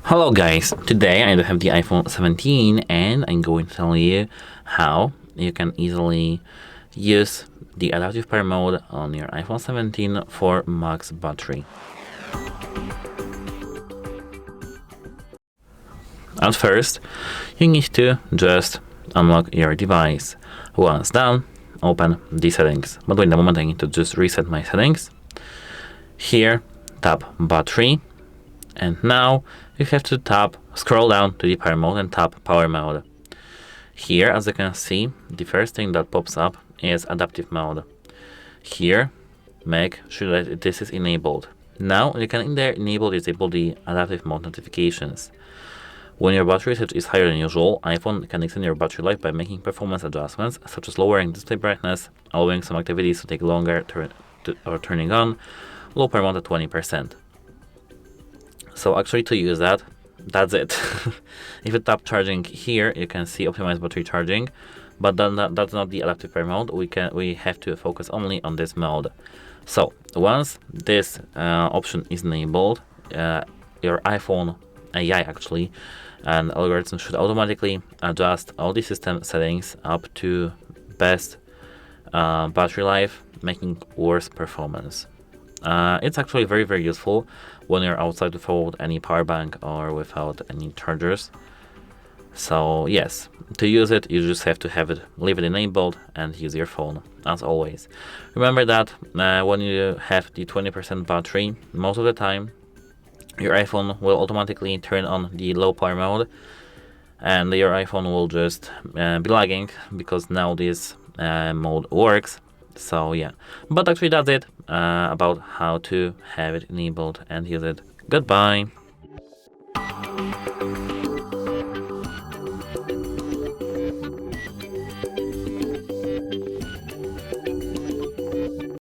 Hello guys, today I have the iPhone 17 and I'm going to tell you how you can easily use the adaptive power mode on your iPhone 17 for max battery. At first, you need to just unlock your device. Once done, open the settings. But in the moment I need to just reset my settings. Here, tap battery. And now you have to scroll down to the power mode and tap power mode. Here, as you can see, the first thing that pops up is adaptive mode. Here, make sure that this is enabled. Now you can either disable the adaptive mode notifications. When your battery usage is higher than usual, iPhone can extend your battery life by making performance adjustments, such as lowering display brightness, allowing some activities to take longer, or turning on low power mode at 20%. So actually to use that, that's it. If you tap charging here, you can see optimized battery charging, but then that's not the adaptive power mode. We have to focus only on this mode. So once this option is enabled, your iPhone AI actually and algorithm should automatically adjust all the system settings up to best battery life, making worse performance. It's actually very useful when you're outside without any power bank or without any chargers. So yes, to use it you just have to leave it enabled and use your phone as always. Remember that when you have the 20% battery, most of the time your iPhone will automatically turn on the low power mode and your iPhone will just be lagging because now this mode works. So yeah, but actually that's it about how to have it enabled and use it. Goodbye.